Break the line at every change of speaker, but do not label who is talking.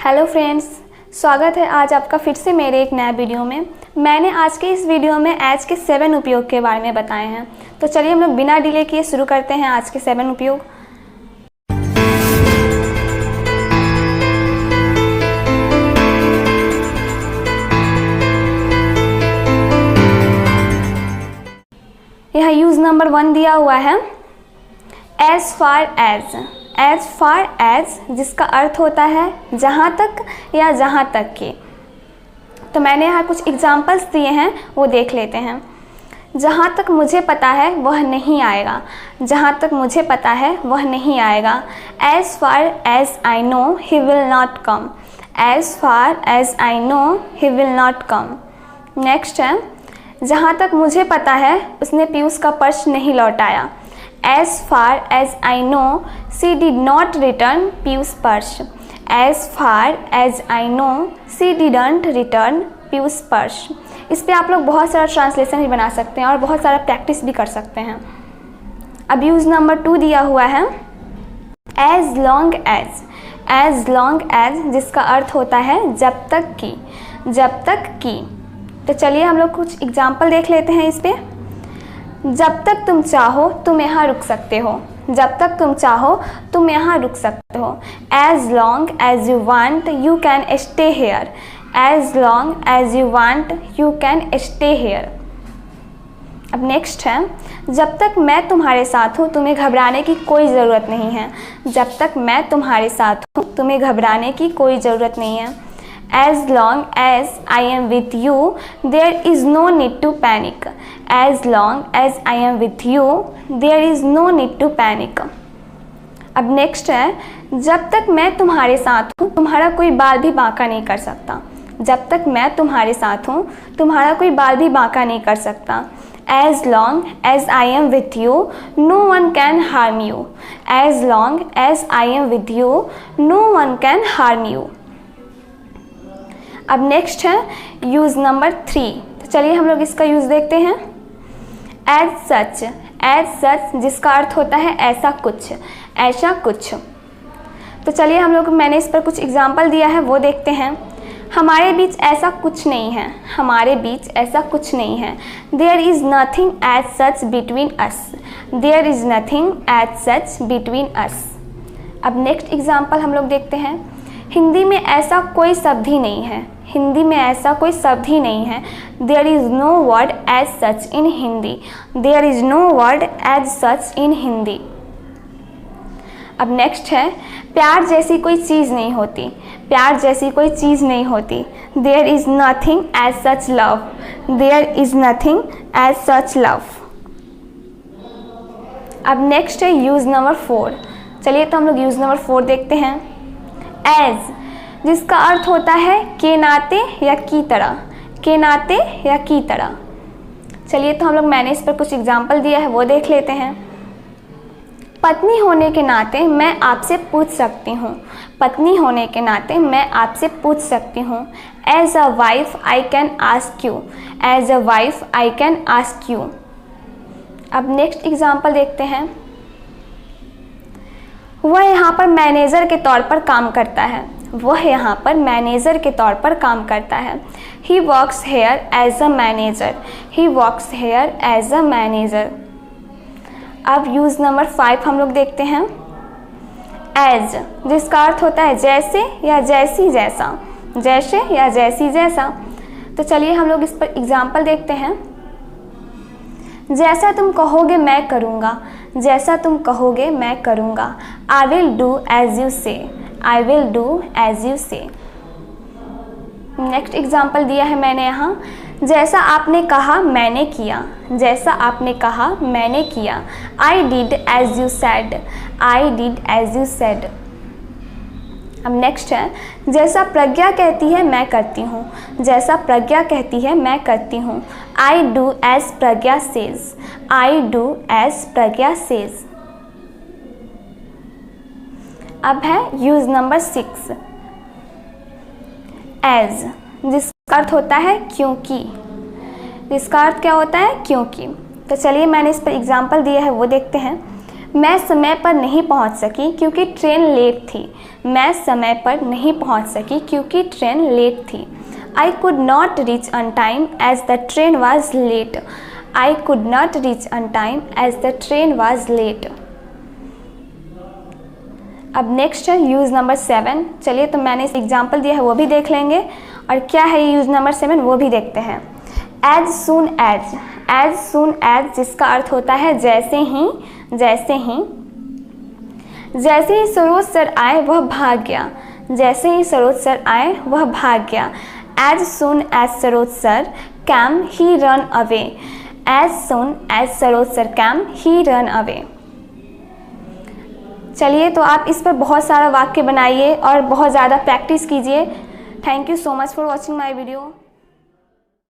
Hello friends, स्वागत है आज आपका फिर से मेरे एक नया वीडियो में। मैंने आज के इस वीडियो में एज के 7 उपयोग के बारे में बताए हैं। तो चलिए हम लोग बिना डिले किए शुरू करते हैं आज के 7 उपयोग। यहाँ यूज नंबर 1 दिया हुआ है as far as. As far as जिसका अर्थ होता है जहाँ तक या जहाँ तक के। तो मैंने यहाँ कुछ एग्जाम्पल्स दिए हैं, वो देख लेते हैं। जहाँ तक मुझे पता है वह नहीं आएगा। जहाँ तक मुझे पता है वह नहीं आएगा। As far as I know he will not come. As far as I know he will not come. Next है जहाँ तक मुझे पता है उसने पीयूष का पर्स नहीं लौटाया। As far as I know, she did not return Piyush purse. As far as I know, she didn't return Piyush purse. इस पे आप लोग बहुत सारा ट्रांसलेशन भी बना सकते हैं और बहुत सारा प्रैक्टिस भी कर सकते हैं। अब यूज नंबर 2 दिया हुआ है as long as। as long as जिसका अर्थ होता है जब तक की। जब तक की। तो चलिए हम लोग कुछ एग्जाम्पल देख लेते हैं इस पे। जब तक तुम चाहो तुम यहाँ रुक सकते हो। जब तक तुम चाहो तुम यहाँ रुक सकते हो। As long as you want you can stay here. As long as you want you can stay here. अब नेक्स्ट है जब तक मैं तुम्हारे साथ हूँ तुम्हें घबराने की कोई ज़रूरत नहीं है। जब तक मैं तुम्हारे साथ हूँ तुम्हें घबराने की कोई ज़रूरत नहीं है। As long as I am with you, there is no need to panic. As long as I am with you, there is no need to panic. अब नेक्स्ट है जब तक मैं तुम्हारे साथ हूँ तुम्हारा कोई बाल भी बांका नहीं कर सकता। जब तक मैं तुम्हारे साथ हूँ तुम्हारा कोई बाल भी बांका नहीं कर सकता। As long as I am with you, no one can harm you. As long as I am with you, no one can harm you. अब नेक्स्ट है यूज़ नंबर 3। तो चलिए हम लोग इसका यूज़ देखते हैं। As such. एज सच जिसका अर्थ होता है ऐसा कुछ, ऐसा कुछ। तो चलिए हम लोग मैंने इस पर कुछ एग्जाम्पल दिया है वो देखते हैं। हमारे बीच ऐसा कुछ नहीं है। हमारे बीच ऐसा कुछ नहीं है। There is nothing as such between us. There is nothing as such between us. अब नेक्स्ट एग्जाम्पल हम लोग देखते हैं। हिंदी में ऐसा कोई शब्द ही नहीं है। हिंदी में ऐसा कोई शब्द ही नहीं है। There is no word as such in Hindi. There is no word as such in Hindi. अब नेक्स्ट है प्यार जैसी कोई चीज़ नहीं होती। प्यार जैसी कोई चीज़ नहीं होती। There is nothing as such love. There is nothing as such love. अब नेक्स्ट है यूज़ नंबर 4। चलिए तो हम लोग यूज़ नंबर 4 देखते हैं। एज जिसका अर्थ होता है के नाते या की तरह। के नाते या की तरह। चलिए तो हम लोग मैंने इस पर कुछ एग्जाम्पल दिया है वो देख लेते हैं। पत्नी होने के नाते मैं आपसे पूछ सकती हूँ। पत्नी होने के नाते मैं आपसे पूछ सकती हूँ। As a wife I can ask you. As a wife I can ask you. अब नेक्स्ट एग्जाम्पल देखते हैं। वह यहाँ पर मैनेजर के तौर पर काम करता है। वह यहाँ पर मैनेजर के तौर पर काम करता है। He works here as a manager. He works here as a manager. अब यूज़ नंबर 5 हम लोग देखते हैं। As जिसका अर्थ होता है जैसे या जैसी जैसा। जैसे या जैसी जैसा। तो चलिए हम लोग इस पर एग्जाम्पल देखते हैं। जैसा तुम कहोगे मैं करूँगा। जैसा तुम कहोगे मैं करूँगा। I will do as you say. I will do as you say. Next example दिया है मैंने यहाँ। जैसा आपने कहा मैंने किया। जैसा आपने कहा मैंने किया। I did as you said. I did as you said. अब नेक्स्ट है जैसा प्रज्ञा कहती है मैं करती हूँ। जैसा प्रज्ञा कहती है मैं करती हूँ। I do as Pragya says. I do as Pragya says. अब है यूज नंबर 6। एज जिसका अर्थ होता है क्योंकि। जिसका अर्थ क्या होता है क्योंकि। तो चलिए मैंने इस पर एग्जाम्पल दिया है वो देखते हैं। मैं समय पर नहीं पहुंच सकी क्योंकि ट्रेन लेट थी। मैं समय पर नहीं पहुंच सकी क्योंकि ट्रेन लेट थी। I could not reach on time as the train was late. I could not reach on time as the train was late. अब नेक्स्ट है यूज़ नंबर 7। चलिए, तो मैंने इस एग्जाम्पल दिया है वो भी देख लेंगे, और क्या है यूज़ नंबर 7 वो भी देखते हैं। As soon as, as soon as जिसका अर्थ होता है जैसे ही, जैसे ही। जैसे ही सरोज सर आए वह भाग गया। जैसे ही सरोज सर आए वह भाग गया। As soon as Saroj sir came, he ran away. As soon as Saroj sir came, he ran away. चलिए, तो आप इस पर बहुत सारा वाक्य बनाइए और बहुत ज़्यादा प्रैक्टिस कीजिए। Thank you so much for watching my video.